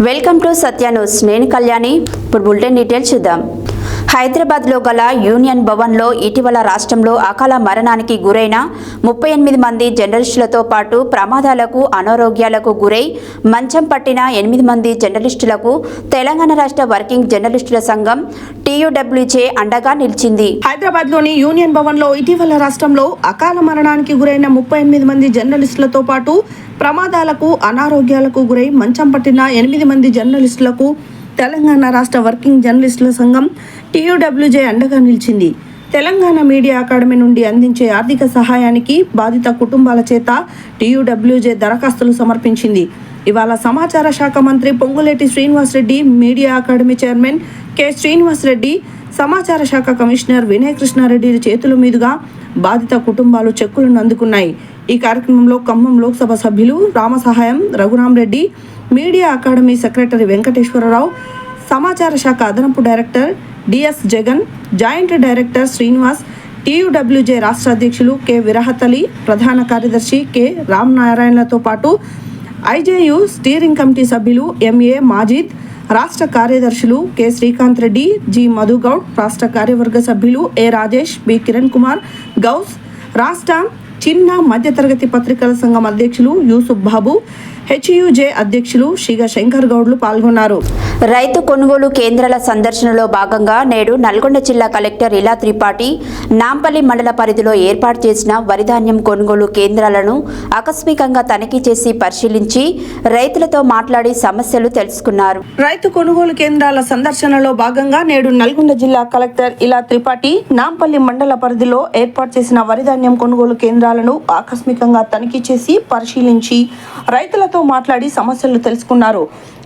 Welcome to Satya news. నేను కళ్యాణి. ఇప్పుడు bulletin details చూద్దాం. హైదరాబాద్లో గల యూనియన్ భవన్లో ఇటీవల రాష్ట్రంలో అకాల మరణానికి గురైన 38 మంది జర్నలిస్టులతో పాటు ప్రమాదాలకు అనారోగ్యాలకు గురై మంచం పట్టిన 8 మంది జర్నలిస్టులకు తెలంగాణ రాష్ట్ర వర్కింగ్ జర్నలిస్టుల సంఘం TUWJ అండగా నిలిచింది. హైదరాబాద్లోని యూనియన్ భవన్లో ఇటీవల రాష్ట్రంలో అకాల మరణానికి గురైన 38 మంది జర్నలిస్టులతో పాటు ప్రమాదాలకు అనారోగ్యాలకు గురై మంచం పట్టిన 8 మంది జర్నలిస్టులకు తెలంగాణ రాష్ట్ర వర్కింగ్ జర్నలిస్టుల సంఘం TUWJ అండగా నిలిచింది. తెలంగాణ మీడియా అకాడమీ నుండి అందించే ఆర్థిక సహాయానికి బాధిత కుటుంబాల చేత TUWJ దరఖాస్తులు సమర్పించింది. ఇవాళ సమాచార శాఖ మంత్రి Ponguleti Srinivasa Reddy, media academy chairman K. Srinivasa Reddy, సమాచార శాఖ కమిషనర్ వినయ్ కృష్ణారెడ్డి చేతుల మీదుగా బాధిత కుటుంబాలు చెక్కులను అందుకున్నాయి. ఈ కార్యక్రమంలో ఖమ్మం లోక్సభ సభ్యులు Ramasahayam Raghurama Reddy, media academy secretary Venkateswara Rao, సమాచార శాఖ అదనపు director DS Jagan, joint director Srinivas, TUWJ రాష్ట్ర అధ్యక్షులు K. విరహతలి, ప్రధాన కార్యదర్శి K. రామనారాయణలతో పాటు IJU స్టీరింగ్ కమిటీ సభ్యులు MA మాజిద్, రాష్ట్ర కార్యదర్శులు K. శ్రీకాంత్ రెడ్డి, G. మధుగౌడ్, రాష్ట్ర కార్యవర్గ సభ్యులు A. రాజేష్, B. కిరణ్ కుమార్, గౌస్, రాష్ట్ర చిన్న మధ్యతరగతి పత్రికల సంఘం అధ్యక్షులు యూసుఫ్ బాబు, HUJ అధ్యక్షులు షిగ శంకర్ గౌడ్లు పాల్గొన్నారు. రైతు కొనుగోలు కేంద్రాల సందర్శనలో భాగంగా నేడు నల్గొండ జిల్లా కలెక్టర్ ఇలా త్రిపాఠి నాంపల్లి మండల పరిధిలో ఏర్పాటు చేసిన వరిధాన్యం కొనుగోలు కేంద్రాలను ఆకస్మికంగా తనిఖీ చేసి పరిశీలించి రైతులతో మాట్లాడి సమస్యలు తెలుసుకున్నారు. రైతు కొనుగోలు కేంద్రాల సందర్శనలో భాగంగా నేడు నల్గొండ జిల్లా కలెక్టర్ ఇలా త్రిపాఠి నాంపల్లి మండల పరిధిలో ఏర్పాటు చేసిన వరిధాన్యం కొనుగోలు కేంద్రాలను ఆకస్మికంగా తనిఖీ చేసి పరిశీలించి రైతులతో మాట్లాడి సమస్యలు తెలుసుకున్నారు.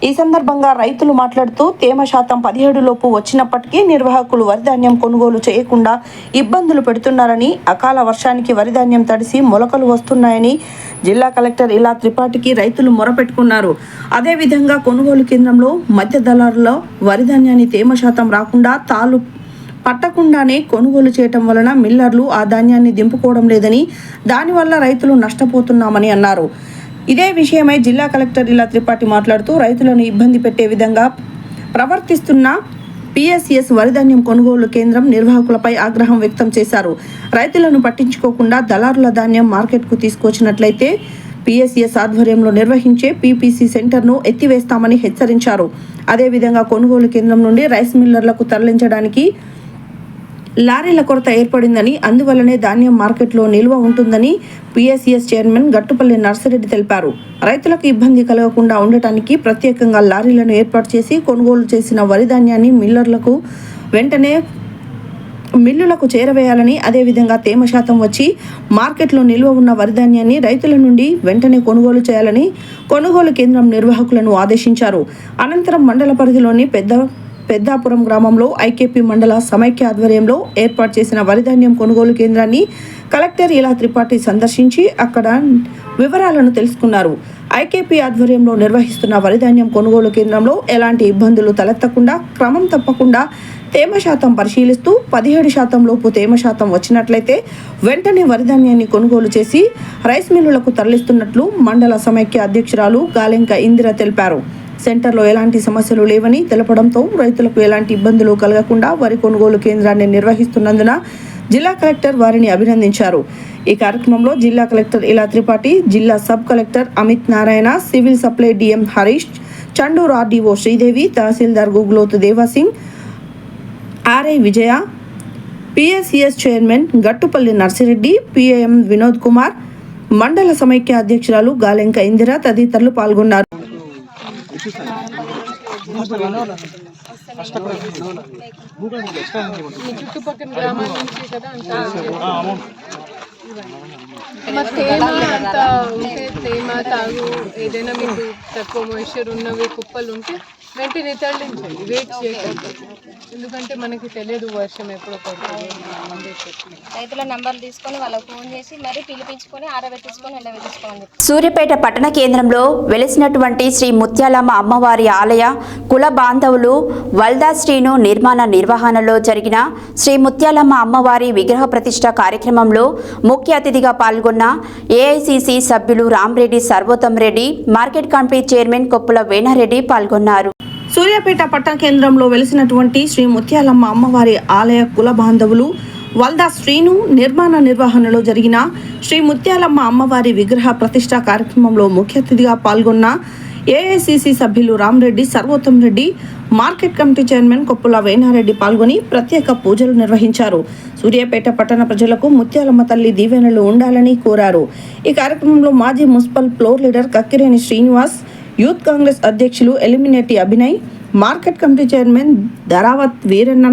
ఈ సందర్భంగా రైతులు మాట్లాడుతూ తేమ శాతం 17 లోపు వచ్చినప్పటికీ నిర్వాహకులు వరిధాన్యం కొనుగోలు చేయకుండా ఇబ్బందులు పెడుతున్నారని, అకాల వర్షానికి వరిధాన్యం తడిసి మొలకలు వస్తున్నాయని జిల్లా కలెక్టర్ ఇలా త్రిపాఠికి రైతులు మొరపెట్టుకున్నారు. అదేవిధంగా కొనుగోలు కేంద్రంలో మధ్య దళారులో వరిధాన్యాన్ని తేమ శాతం రాకుండా తాలు పట్టకుండానే కొనుగోలు చేయటం వలన మిల్లర్లు ఆ ధాన్యాన్ని దింపుకోవడం లేదని, దానివల్ల రైతులు నష్టపోతున్నామని అన్నారు. ఇదే విషయమై జిల్లా కలెక్టర్ ఇలా త్రిపాఠి మాట్లాడుతూ రైతులను ఇబ్బంది పెట్టే విధంగా ప్రవర్తిస్తున్న PSS వరిధాన్యం కొనుగోలు కేంద్రం నిర్వాహకులపై ఆగ్రహం వ్యక్తం చేశారు. రైతులను పట్టించుకోకుండా దళారుల ధాన్యం మార్కెట్కు తీసుకొచ్చినట్లయితే PSS ఆధ్వర్యంలో నిర్వహించే PPC సెంటర్ను ఎత్తివేస్తామని హెచ్చరించారు. అదేవిధంగా కొనుగోలు కేంద్రం నుండి రైస్ మిల్లర్లకు తరలించడానికి లారీల కొరత ఏర్పడిందని, అందువల్లనే ధాన్యం మార్కెట్లో నిల్వ ఉంటుందని PSS చైర్మన్ గట్టుపల్లి నర్సిరెడ్డి తెలిపారు. రైతులకు ఇబ్బంది కలగకుండా ఉండటానికి ప్రత్యేకంగా లారీలను ఏర్పాటు చేసి కొనుగోలు చేసిన వరి ధాన్యాన్ని వెంటనే మిల్లులకు చేరవేయాలని, అదేవిధంగా తేమ శాతం వచ్చి మార్కెట్లో నిల్వ ఉన్న వరిధాన్యాన్ని రైతుల నుండి వెంటనే కొనుగోలు చేయాలని కొనుగోలు కేంద్రం నిర్వాహకులను ఆదేశించారు. అనంతరం మండల పరిధిలోని పెద్దాపురం గ్రామంలో IKP మండల సమైక్య ఆధ్వర్యంలో ఏర్పాటు చేసిన వరిధాన్యం కొనుగోలు కేంద్రాన్ని కలెక్టర్ ఇలా త్రిపాఠి సందర్శించి అక్కడ వివరాలను తెలుసుకున్నారు. IKP ఆధ్వర్యంలో నిర్వహిస్తున్న వరిధాన్యం కొనుగోలు కేంద్రంలో ఎలాంటి ఇబ్బందులు తలెత్తకుండా క్రమం తప్పకుండా తేమ శాతం పరిశీలిస్తూ 17% లోపు తేమ శాతం వచ్చినట్లయితే వెంటనే వరిధాన్యాన్ని కొనుగోలు చేసి రైస్ మిల్లులకు తరలిస్తున్నట్లు మండల సమైక్య అధ్యక్షురాలు గాలెంక ఇందిర తెలిపారు. సెంటర్లో ఎలాంటి సమస్యలు లేవని తెలపడంతో రైతులకు ఎలాంటి ఇబ్బందులు కలగకుండా వరి కొనుగోలు కేంద్రాన్ని నిర్వహిస్తున్నందున జిల్లా కలెక్టర్ వారిని అభినందించారు. ఈ కార్యక్రమంలో జిల్లా కలెక్టర్ ఇలా త్రిపాఠి, జిల్లా sub collector Amit Narayana, civil supply DM Harish, Chanduru RDO Sridevi, tahsildar Guglothu Devasingh, RI Vijaya, PSS chairman Gattupalli Narsireddy, PAM Vinod Kumar, మండల సమైక్య అధ్యక్షురాలు గాలెంక ఇందిర తదితరులు పాల్గొన్నారు. చుట్టుపక్కల గ్రామాల నుంచి కదా తేమ అంతా ఉంటే తేమ తాగు ఏదైనా మీకు తక్కువ మాయిశ్చర్ ఉన్నవి కుప్పలు ఉంటే వెంటనే తరలించండి, వెయిట్ చేయకండి. ఎందుకంటే మనకి తెలియదు వర్షం ఎప్పుడు పడుతుంది. రైతుల నంబర్లు తీసుకొని వాళ్ళకి ఫోన్ చేసి మరీ పిలిపించుకొని ఆరబెట్టించుకొని ఎండబెట్టించుకోమని చెప్తారు. సూర్యాపేట పట్టణ కేంద్రంలో వెలిసినటువంటి శ్రీ ముత్యాలమ్మ అమ్మవారి ఆలయ కుల బాంధవులు వల్దా శ్రీను నిర్వహణలో జరిగిన శ్రీ ముత్యాలమ్మ అమ్మవారి విగ్రహ ప్రతిష్ఠ కార్యక్రమంలో ముఖ్య అతిథిగా పాల్గొన్న ఏఐసిసి సభ్యులు Rama Reddy Sarvottam Reddy, market committee chairman Koppula Venareddy పాల్గొన్నారు. సూర్యాపేట పట్టణ కేంద్రంలో వెలిసినటువంటి శ్రీ ముత్యాలమ్మ అమ్మవారి ఆలయ కుల బాంధవులు వల్దా శ్రీను నిర్వహణలో జరిగిన శ్రీ ముత్యాలమ్మ అమ్మవారి విగ్రహ ప్రతిష్ఠ కార్యక్రమంలో ముఖ్య అతిథిగా పాల్గొన్న ఏఐసిసి సభ్యులు Rama Reddy Sarvottam Reddy, market committee chairman Koppula Venareddy పాల్గొని ప్రత్యేక పూజలు నిర్వహించారు. సూర్యాపేట పట్టణ ప్రజలకు ముత్యాలమ్మ తల్లి దీవెనలు ఉండాలని కోరారు. ఈ కార్యక్రమంలో మాజీ municipal floor leader Kakkireni Srinivas, youth Congress అధ్యక్షులు Elimineti Abhinay, market committee chairman Dharavath Veeranna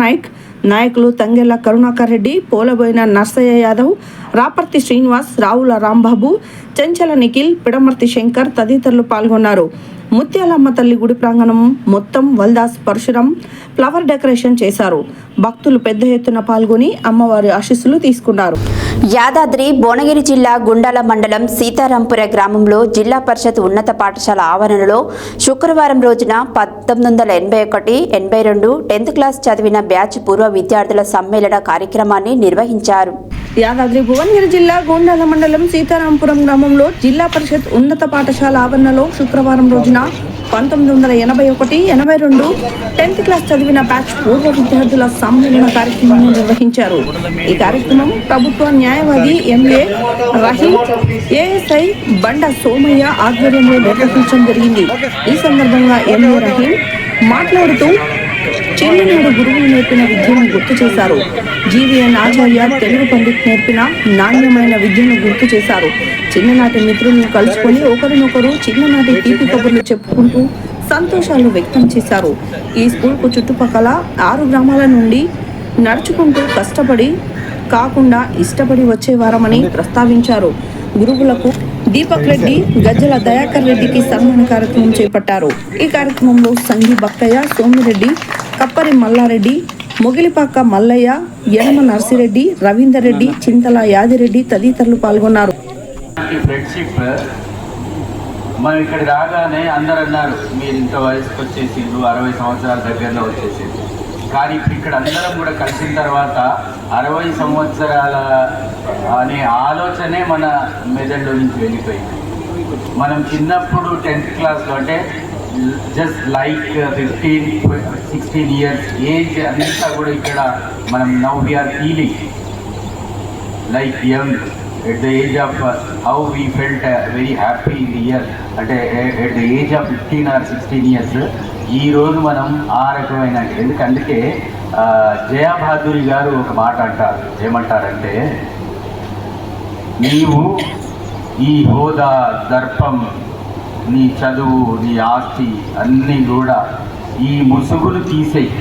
నాయకులు తంగెళ్ల కరుణాకర్ రెడ్డి, పోలబోయిన నర్సయ్య యాదవ్, రాపర్తి శ్రీనివాస్, రావుల రాంబాబు, చెంచల నిఖిల్, పిడమర్తి శంకర్ తదితరులు పాల్గొన్నారు. ముత్యాలమ్మ తల్లి గుడి ప్రాంగణం మొత్తం వల్దాస్ పరశురం ఫ్లవర్ డెకరేషన్ చేశారు. భక్తులు పెద్ద ఎత్తున పాల్గొని అమ్మవారి ఆశీస్సులు తీసుకున్నారు. యాదాద్రి భువనగిరి జిల్లా గుండాల మండలం సీతారాంపుర గ్రామంలో జిల్లా పరిషత్ ఉన్నత పాఠశాల ఆవరణలో శుక్రవారం రోజున 1981-82 10th క్లాస్ చదివిన బ్యాచ్ పూర్వ విద్యార్థుల సమ్మేళన కార్యక్రమాన్ని నిర్వహించారు. యాదాద్రి భువనగిరి జిల్లా గుండాల మండలం సీతారాంపురం గ్రామంలో జిల్లా పరిషత్ ఉన్నత పాఠశాల ఆవరణలో శుక్రవారం రోజున 1981-82 10th క్లాస్ చదివిన బ్యాచ్ పూర్వ విద్యార్థుల సమ్మేళన కార్యక్రమాన్ని నిర్వహించారు. ఈ కార్యక్రమం ప్రభుత్వ న్యాయవాది ఎంఏ రహీం, ఏఎస్ఐ బండ సోమయ్య ఆధ్వర్యంలో నిర్వహించడం జరిగింది. ఈ సందర్భంగా ఎంఏ రహీం మాట్లాడుతూ చిన్ననాడు గురువులు నేర్పిన విద్యను గుర్తు చేశారు. జీవీఎన్ ఆచార్య తెలుగు పండిత్ నేర్పిన నాణ్యమైన విద్యను గుర్తు చేశారు. చిన్ననాటి మిత్రులను కలుసుకొని ఒకరినొకరు చిన్ననాటి తీపి కబుర్లు చెప్పుకుంటూ సంతోషాలు వ్యక్తం చేశారు. ఈ స్కూల్కు చుట్టుపక్కల 6 గ్రామాల నుండి నడుచుకుంటూ కష్టపడి కాకుండా ఇష్టపడి వచ్చేవారమని ప్రస్తావించారు. గురువులకు దీపక్ రెడ్డి, గజ్జల దయాకర్ రెడ్డికి సన్మాన కార్యక్రమం చేపట్టారు. ఈ కార్యక్రమంలో సంఘి బక్కయ్య, సోమిరెడ్డి, కప్పరి మల్లారెడ్డి, మొగిలిపాక మల్లయ్య, యనమ నర్సిరెడ్డి, రవీందర్ రెడ్డి, చింతల యాదిరెడ్డి తదితరులు పాల్గొన్నారు. మనం ఇక్కడ రాగానే అందరు అన్నారు, మీరు ఇంత వయసుకు వచ్చేసిండ్రు, 60 సంవత్సరాల దగ్గరలో వచ్చేసిండ్రు. కానీ ఇక్కడ అందరం కూడా కలిసిన తర్వాత 60 సంవత్సరాల అనే ఆలోచనే మన మెదడులో నుంచి వెళ్ళిపోయింది. మనం చిన్నప్పుడు 10th క్లాస్లో అంటే జస్ట్ లైక్ 15-16 ఇయర్స్ ఏజ్ అంతా కూడా ఇక్కడ మనం now we are feeling like young at the age of how we felt very happy in the year at the age of 15 or 16 years. ఈ రోజు మనం ఆ రకమైన ఎందుకందుకే జయా బహదూరి గారు ఒక మాట అంటారు. ఏమంటారంటే, నీవు ఈ హోదా, దర్పం, నీ చదువు, నీ ఆస్తి అన్నీ కూడా ఈ ముసుగులు తీసేయి.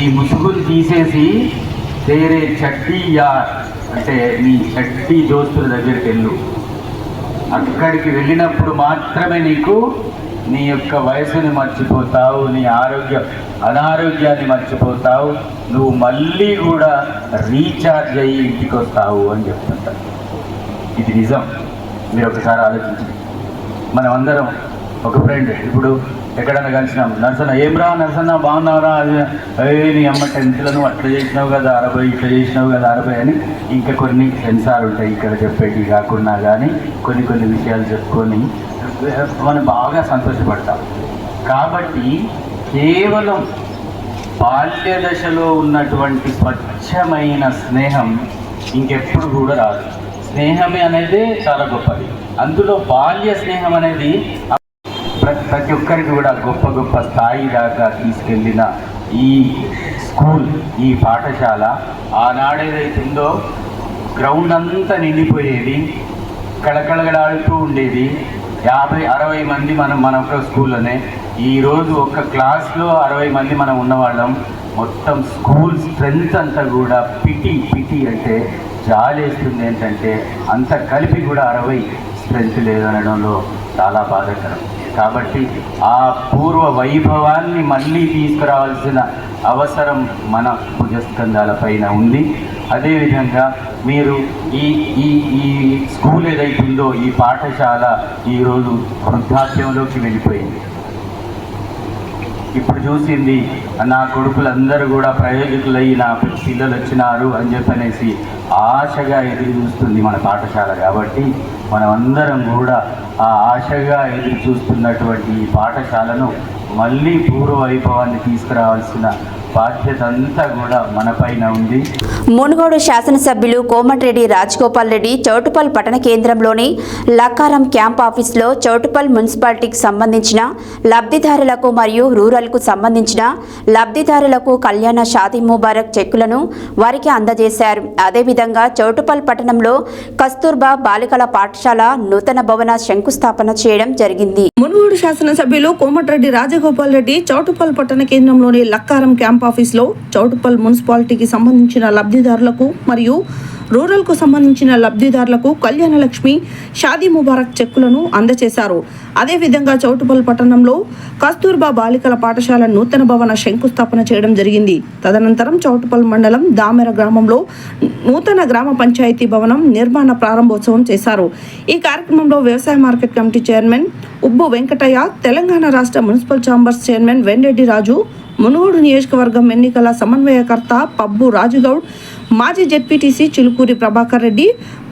ఈ ముసుగులు తీసేసి తేరే చడ్డీ యార్ అంటే నీ చడ్డీ దోస్తుల దగ్గరికి వెళ్ళు. అక్కడికి వెళ్ళినప్పుడు మాత్రమే నీకు నీ యొక్క వయసుని మర్చిపోతావు, నీ అనారోగ్యాన్ని మర్చిపోతావు, నువ్వు మళ్ళీ కూడా రీఛార్జ్ అయ్యి ఇంటికి వస్తావు అని చెప్తుంటారు. ఇది నిజం. మీరు ఒకసారి ఆలోచించండి. మనం అందరం ఒక ఫ్రెండ్ ఇప్పుడు ఎక్కడైనా కలిసినాం, నర్సన్న ఏమ్రా నర్సన్న బాగున్నావురా, అది నీ అమ్మ 10th అట్లా చేసినావు కదా 60, ఇట్లా చేసినావు కదా 60 అని ఇంకా కొన్ని సెన్సార్ ఉంటాయి ఇక్కడ చెప్పేటి కాకుండా. కానీ కొన్ని విషయాలు చెప్పుకొని మనం బాగా సంతోషపడతాం. కాబట్టి కేవలం బాల్య దశలో ఉన్నటువంటి స్వచ్ఛమైన స్నేహం ఇంకెప్పుడు కూడా రాదు. స్నేహమే అనేది చాలా గొప్పది. అందులో బాల్య స్నేహం అనేది ప్రతి ఒక్కరికి కూడా గొప్ప స్థాయి దాకా తీసుకెళ్ళిన ఈ స్కూల్, ఈ పాఠశాల ఆనాడేదైతుందో గ్రౌండ్ అంతా నిండిపోయేది, కళకళగడాడుతూ ఉండేది. 50-60 మంది మన ఒక స్కూల్లోనే. ఈరోజు ఒక క్లాస్లో 60 మంది మనం ఉన్నవాళ్ళం. మొత్తం స్కూల్ స్ట్రెంత్ అంతా కూడా పిటి అంటే జాలేస్తుంది. ఏంటంటే అంత కలిపి కూడా 60 స్ట్రెంత్ లేదనడంలో చాలా బాధాకరం. కాబట్టి ఆ పూర్వ వైభవాన్ని మళ్ళీ తీసుకురావాల్సిన అవసరం మన భుజస్కంధాల పైన ఉంది. అదేవిధంగా మీరు ఈ ఈ ఈ స్కూల్ ఏదైతుందో ఈ పాఠశాల ఈరోజు వృద్ధాప్యంలోకి వెళ్ళిపోయింది. ఇప్పుడు చూసింది నా కొడుకులందరూ కూడా ప్రయోజకులై నా పిల్లలు వచ్చినారు అని చెప్పనేసి ఆశగా ఎదురు చూస్తుంది మన పాఠశాల. కాబట్టి మనమందరం కూడా ఆ ఆశగా ఎదురు చూస్తున్నటువంటి ఈ పాఠశాలను మళ్ళీ పూర్వ వైభవాన్ని తీసుకురావాల్సిన బాధ్యత అంతా కూడా మన పైన ఉంది. మునుగోడు శాసనసభ్యులు కోమటిరెడ్డి రాజగోపాల్ రెడ్డి చౌటుపల్ పట్టణ కేంద్రంలోని లక్కారం క్యాంప్ ఆఫీసులో చౌటుపల్ మున్సిపాలిటీకి సంబంధించిన లబ్ధిదారులకు మరియు రూరల్కు సంబంధించిన లబ్ధిదారులకు కళ్యాణ షాదీ ముబారక్ చెక్కులను వారికి అందజేశారు. అదేవిధంగా చౌటుపల్ పట్టణంలో కస్తూర్బా బాలికల పాఠశాల నూతన భవన శంకుస్థాపన చేయడం జరిగింది. మునుగోడు శాసనసభ్యులు కోమటిరెడ్డి రాజగోపాల్ రెడ్డి చౌటుపల్ పట్టణ కేంద్రంలోని లక్కారం క్యాంప్ ఆఫీసులో చౌటుపల్ మున్సిపాలిటీకి సంబంధించిన లబ్ధిదారులకు మరియు రూరల్కు సంబంధించిన లబ్ధిదారులకు కళ్యాణ లక్ష్మి షాదీ ముబారక్ చెక్కులను అందజేశారు. అదేవిధంగా చౌటుపల్ పట్టణంలో కస్తూర్బా బాలికల పాఠశాల నూతన భవన శంకుస్థాపన చేయడం జరిగింది. తదనంతరం చౌటుపల్ మండలం దామెర గ్రామంలో నూతన గ్రామ పంచాయతీ భవనం నిర్మాణ ప్రారంభోత్సవం చేశారు. ఈ కార్యక్రమంలో వ్యవసాయ market committee chairman Ubbu Venkataiah, Telangana రాష్ట్ర municipal chambers chairman Venreddy Raju, Munugode నియోజకవర్గం ఎన్నికల సమన్వయకర్త పబ్బు రాజుగౌడ్, మాజీ జెడ్పీటీసీ చిలుకూరి ప్రభాకర్ రెడ్డి,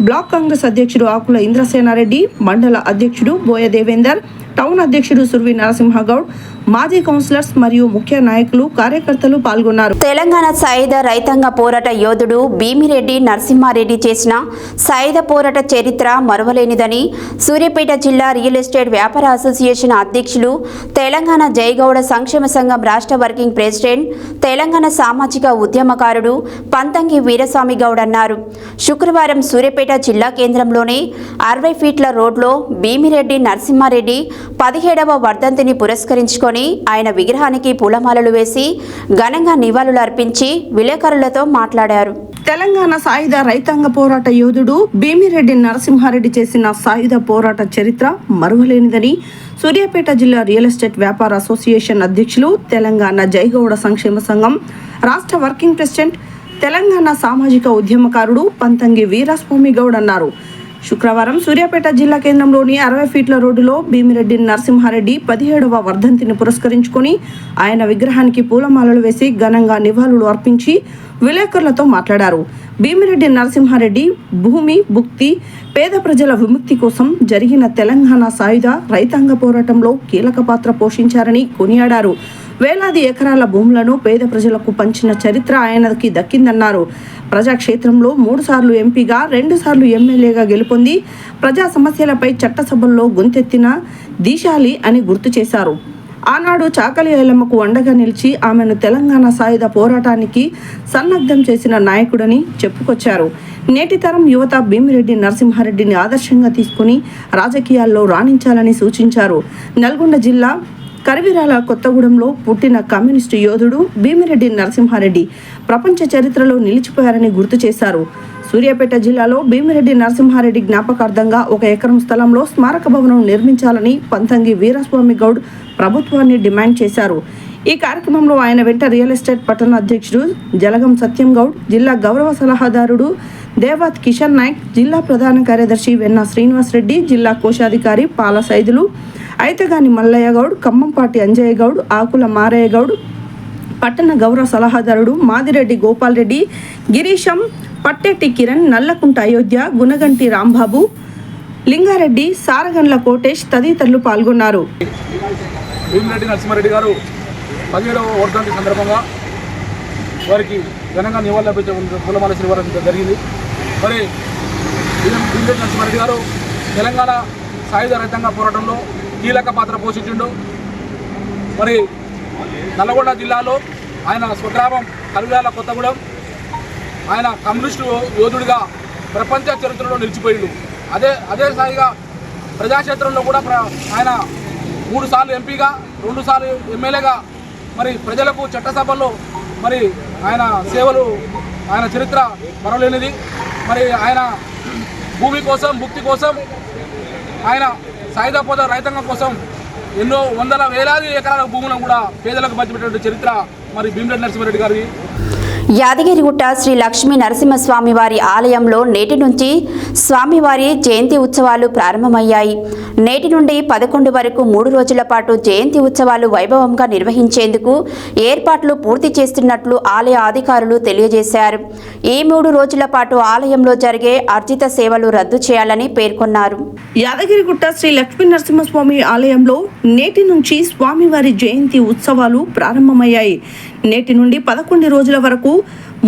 బ్లాక్ కాంగ్రెస్ అధ్యక్షుడు ఆకుల ఇంద్రసేనారెడ్డి, మండల అధ్యక్షుడు బోయ దేవేందర్, టౌన్ అధ్యక్షుడు సుర్వి నరసింహగౌడ్, మాజీ కౌన్సిలర్స్ మరియు ముఖ్య నాయకులు కార్యకర్తలు పాల్గొన్నారు. తెలంగాణ సాయుధ రైతాంగ పోరాట యోధుడు భీమిరెడ్డి నరసింహారెడ్డి చేసిన సాయుధ పోరాట చరిత్ర మరువలేనిదని సూర్యాపేట జిల్లా రియల్ ఎస్టేట్ వ్యాపార అసోసియేషన్ అధ్యక్షులు, తెలంగాణ జయగౌడ సంక్షేమ సంఘం రాష్ట్ర వర్కింగ్ ప్రెసిడెంట్, తెలంగాణ సామాజిక ఉద్యమకారుడు పంతంగి వీరస్వామి గౌడ్ అన్నారు. శుక్రవారం సూర్యాపేట జిల్లా కేంద్రంలోని 60 ఫీట్ల రోడ్లో భీమిరెడ్డి నరసింహారెడ్డి 17వ వర్ధంతిని పురస్కరించుకొని ఆయన విగ్రహానికి పూలమాలలు వేసి ఘనంగా నివాళులు అర్పించి విలేకరులతో మాట్లాడారు. తెలంగాణ సాయుధ రైతాంగ పోరాట యోధుడు భీమిరెడ్డి నరసింహారెడ్డి చేసిన సాయుధ పోరాట చరిత్ర మరువలేనిదని సూర్యాపేట జిల్లా రియల్ ఎస్టేట్ వ్యాపార అసోసియేషన్ అధ్యక్షులు, తెలంగాణ జయగౌడ సంక్షేమ సంఘం రాష్ట్ర వర్కింగ్ ప్రెసిడెంట్, తెలంగాణ సామాజిక ఉద్యమకారుడు పంతంగి వీరస్వామి గౌడ్ అన్నారు. శుక్రవారం సూర్యాపేట జిల్లా కేంద్రంలోని 60 ఫీట్ల రోడ్డులో భీమిరెడ్డి నరసింహారెడ్డి 17వ వర్ధంతిని పురస్కరించుకొని ఆయన విగ్రహానికి పూలమాలలు వేసి ఘనంగా నివాళులు అర్పించి విలేకరులతో మాట్లాడారు. భీమిరెడ్డి నరసింహారెడ్డి భూమి, భుక్తి, పేద ప్రజల విముక్తి కోసం జరిగిన తెలంగాణ సాయుధ రైతాంగ పోరాటంలో కీలక పాత్ర పోషించారని కొనియాడారు. వేలాది ఎకరాల భూములను పేద ప్రజలకు పంచిన చరిత్ర ఆయనకి దక్కిందన్నారు. ప్రజాక్షేత్రంలో 3 సార్లు ఎంపీగా, 2 సార్లు ఎమ్మెల్యేగా గెలుపొంది ప్రజా సమస్యలపై చట్టసభల్లో గొంతెత్తిన దీశాలి అని గుర్తు చేశారు. ఆనాడు చాకలి ఐలమ్మకు అండగా నిలిచి ఆమెను తెలంగాణ సాయుధ పోరాటానికి సన్నద్ధం చేసిన నాయకుడని చెప్పుకొచ్చారు. నేటి తరం యువత భీమిరెడ్డి నరసింహారెడ్డిని ఆదర్శంగా తీసుకుని రాజకీయాల్లో రాణించాలని సూచించారు. నల్గొండ జిల్లా కరివిరాల కొత్తగూడెంలో పుట్టిన కమ్యూనిస్టు యోధుడు భీమిరెడ్డి నరసింహారెడ్డి ప్రపంచ చరిత్రలో నిలిచిపోయారని గుర్తు చేశారు. సూర్యాపేట జిల్లాలో భీమిరెడ్డి నరసింహారెడ్డి జ్ఞాపకార్థంగా 1 ఎకరం స్థలంలో స్మారక భవనం నిర్మించాలని పంతంగి వీరస్వామి గౌడ్ ప్రభుత్వాన్ని డిమాండ్ చేశారు. ఈ కార్యక్రమంలో ఆయన వెంట రియల్ ఎస్టేట్ పట్టణ అధ్యక్షుడు జలగం సత్యం గౌడ్, జిల్లా గౌరవ సలహాదారుడు దేవాత్ కిషన్ నాయక్, జిల్లా ప్రధాన కార్యదర్శి వెన్న శ్రీనివాస్ రెడ్డి, జిల్లా కోశాధికారి పాల సైదులు, ఐతగాని మల్లయ్య గౌడ్, ఖమ్మంపాటి అంజయ్య గౌడ్, ఆకుల మారయ్య గౌడ్, పట్టణ గౌరవ సలహాదారుడు మాదిరెడ్డి గోపాల్ రెడ్డి, గిరీశం, పట్టెట్టి కిరణ్, నల్లకుంట అయోధ్య, గుణగంటి రాంబాబు, లింగారెడ్డి, సారగండ్ల కోటేష్ తదితరులు పాల్గొన్నారు. భీమిరెడ్డి నరసింహారెడ్డి గారు 17వ వర్ధంతి సందర్భంగా వారికి ఘనంగా నివాళులర్పించే పూలమాల ఇవ్వడం జరిగింది. మరి భీమిరెడ్డి నరసింహారెడ్డి గారు తెలంగాణ సాయుధ రైతాంగ పోరాటంలో కీలక పాత్ర పోషించిండు. మరి నల్గొండ జిల్లాలో ఆయన స్వగ్రామం కరివిరాల కొత్తగూడెం, ఆయన కమ్యూనిస్టు యోధుడిగా ప్రపంచ చరిత్రలో నిలిచిపోయిండు. అదే స్థాయిగా ప్రజాక్షేత్రంలో కూడా ఆయన 3 సార్లు ఎంపీగా, 2 సార్లు ఎమ్మెల్యేగా మరి ప్రజలకు చట్టసభల్లో మరి ఆయన సేవలు, ఆయన చరిత్ర మరవలేనిది. మరి ఆయన భూమి కోసం, భుక్తి కోసం, ఆయన సాయుధ పోరాట రైతాంగం కోసం ఎన్నో వందల వేలాది ఎకరాల భూములను కూడా పేదలకు పంచిపెట్టిన చరిత్ర మరి భీమిరెడ్డి నరసింహారెడ్డి గారిది. యాదగిరిగుట్ట శ్రీ లక్ష్మీ నరసింహస్వామి వారి ఆలయంలో నేటి నుంచి స్వామివారి జయంతి ఉత్సవాలు ప్రారంభమయ్యాయి. నేటి నుండి 11 వరకు 3 రోజుల పాటు జయంతి ఉత్సవాలు వైభవంగా నిర్వహించేందుకు ఏర్పాట్లు పూర్తి చేస్తున్నట్లు ఆలయ అధికారులు తెలియజేశారు. ఈ 3 రోజుల పాటు ఆలయంలో జరిగే అర్జిత సేవలు రద్దు చేయాలని పేర్కొన్నారు. యాదగిరిగుట్ట శ్రీ లక్ష్మీ నరసింహస్వామి ఆలయంలో నేటి నుంచి స్వామివారి జయంతి ఉత్సవాలు ప్రారంభమయ్యాయి. నేటి నుండి 11 రోజుల వరకు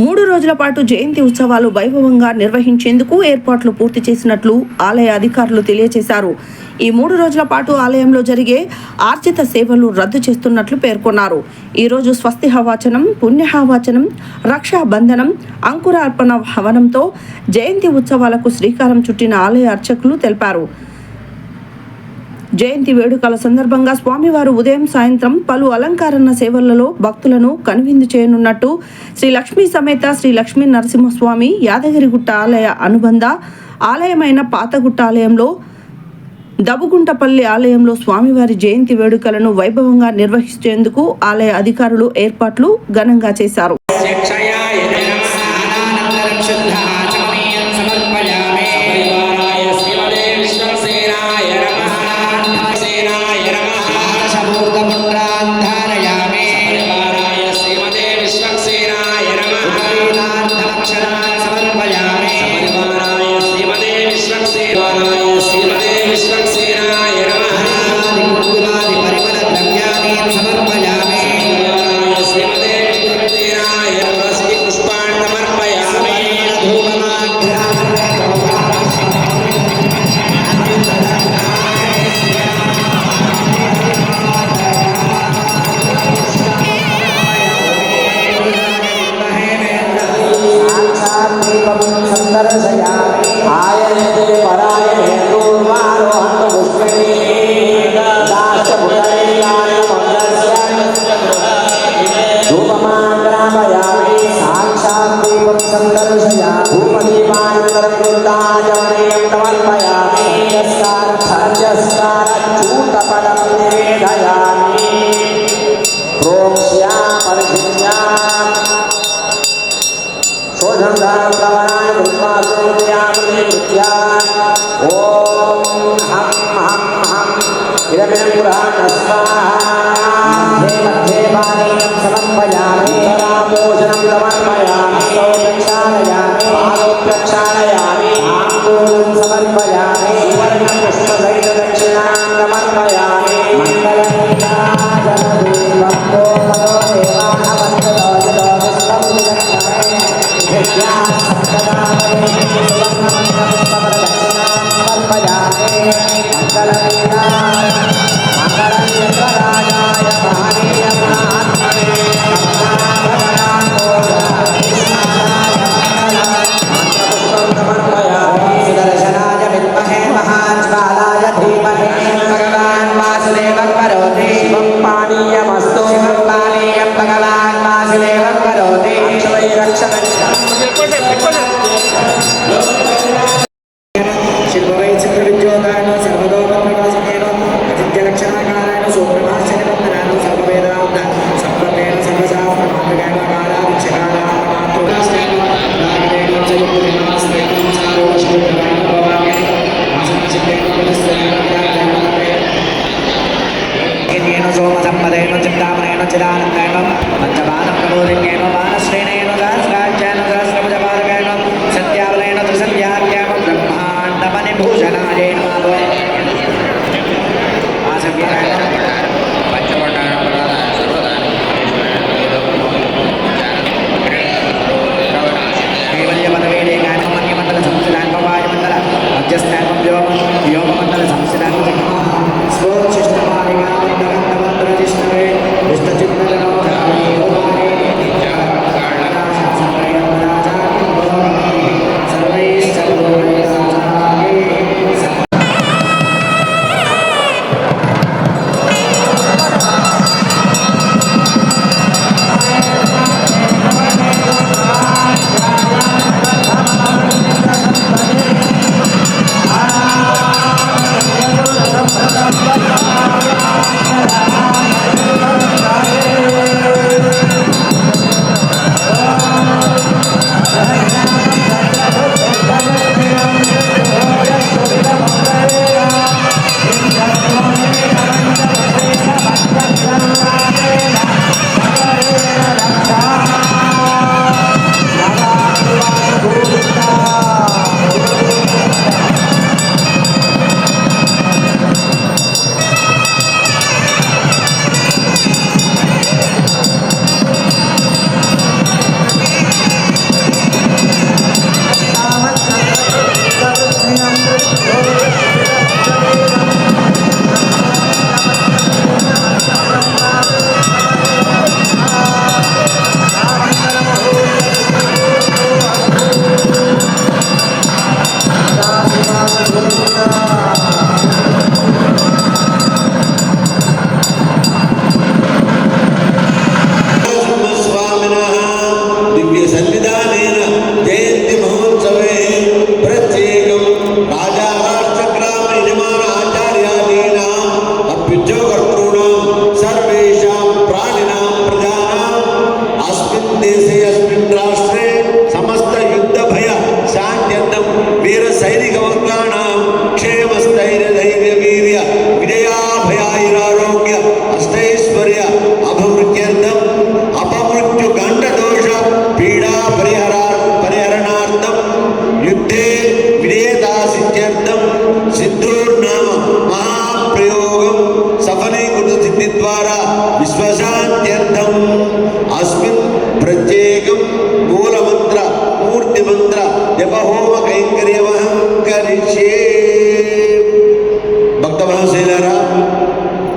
3 రోజుల పాటు జయంతి ఉత్సవాలు వైభవంగా నిర్వహించేందుకు ఏర్పాట్లు పూర్తి చేసినట్లు ఆలయ అధికారులు తెలియజేశారు. ఈ 3 రోజుల పాటు ఆలయంలో జరిగే ఆర్జిత సేవలు రద్దు చేస్తున్నట్లు పేర్కొన్నారు. ఈరోజు స్వస్తిహవాచనం, పుణ్యహవాచనం, రక్షాబంధనం, అంకురార్పణ హవనంతో జయంతి ఉత్సవాలకు శ్రీకారం చుట్టిన ఆలయ అర్చకులు తెలిపారు. జయంతి వేడుకల సందర్భంగా స్వామివారు ఉదయం సాయంత్రం పలు అలంకరణ సేవలలో భక్తులను కనువిందు చేయనున్నట్టు శ్రీ లక్ష్మీ సమేత శ్రీ లక్ష్మీ నరసింహస్వామి యాదగిరిగుట్ట ఆలయ అనుబంధ ఆలయమైన పాతగుట్ట ఆలయంలో, దబుగుంటపల్లి ఆలయంలో స్వామివారి జయంతి వేడుకలను వైభవంగా నిర్వహించేందుకు ఆలయ అధికారులు ఏర్పాట్లు ఘనంగా చేశారు.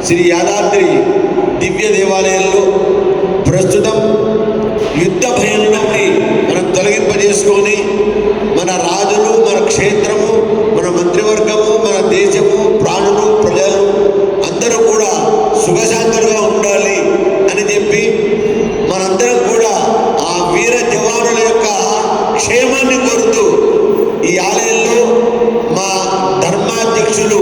శ్రీ యాదాద్రి దివ్య దేవాలయంలో ప్రస్తుతం యుద్ధ భయం నుండి మనం తొలగింపజేసుకొని మన రాజులు, మన క్షేత్రము, మన మంత్రివర్గము, మన దేశము, ప్రాణులు, ప్రజలు అందరూ కూడా సుఖశాంతులుగా ఉండాలి అని చెప్పి మనందరం కూడా ఆ వీర జవానుల యొక్క క్షేమాన్ని కోరుతూ ఈ ఆలయంలో మా ధర్మాధ్యక్షులు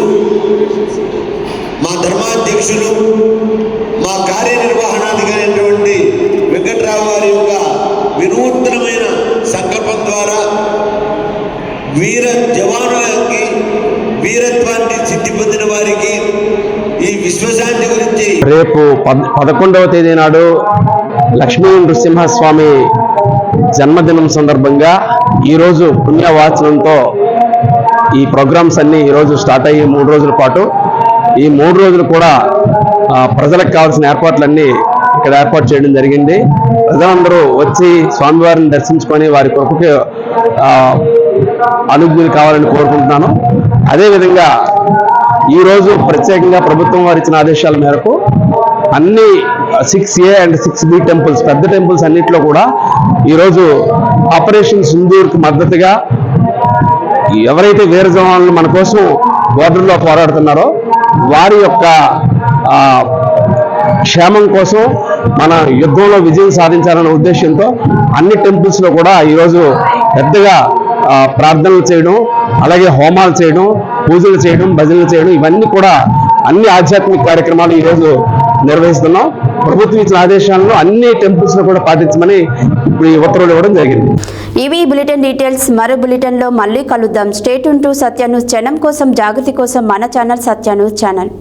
మా కార్యనిర్వహణాధికారి అయినటువంటి వెంకట్రావు గారి యొక్క వినూత్నమైన సంకల్పం ద్వారా వీర జవానులకి వీరత్వాన్ని సిద్ధి పొందిన వారికి ఈ విశ్వశాంతి గురించి రేపు 11వ తేదీ నాడు లక్ష్మీ నృసింహస్వామి జన్మదినం సందర్భంగా ఈరోజు పుణ్యవాచనంతో ఈ ప్రోగ్రామ్స్ అన్ని ఈరోజు స్టార్ట్ అయ్యి 3 రోజుల పాటు ఈ 3 రోజులు కూడా ప్రజలకు కావాల్సిన ఏర్పాట్లన్నీ ఇక్కడ ఏర్పాటు చేయడం జరిగింది. ప్రజలందరూ వచ్చి స్వామివారిని దర్శించుకొని వారి కృపకి అనుజ్ఞలు కావాలని కోరుకుంటున్నాను. అదేవిధంగా ఈరోజు ప్రత్యేకంగా ప్రభుత్వం వారు ఇచ్చిన ఆదేశాల మేరకు అన్ని 6A అండ్ 6B టెంపుల్స్, పెద్ద టెంపుల్స్ అన్నింటిలో కూడా ఈరోజు ఆపరేషన్ సింధూర్కి మద్దతుగా ఎవరైతే వీర జవాన్లు మన కోసం బోర్డర్లో పోరాడుతున్నారో వారి యొక్క క్షేమం కోసం మన యుద్ధంలో విజయం సాధించాలనే ఉద్దేశంతో అన్ని టెంపుల్స్లో కూడా ఈరోజు పెద్దగా ప్రార్థనలు చేయడం, అలాగే హోమాలు చేయడం, పూజలు చేయడం, భజనలు చేయడం, ఇవన్నీ కూడా అన్ని ఆధ్యాత్మిక కార్యక్రమాలు ఈరోజు నిర్వహిస్తున్నాం. ప్రభుత్వం ఇచ్చిన ఆదేశాలను అన్ని టెంపుల్స్లో కూడా పాటించమని ఇప్పుడు ఈ ఉత్తర్వులు ఇవ్వడం జరిగింది. ఇవి బులెటిన్ డీటెయిల్స్. మరో బులెటిన్లో మళ్ళీ కలుద్దాం. Stay tune to Satya news channel కోసం, జాగృతి కోసం మన ఛానల్ సత్య న్యూస్ ఛానల్.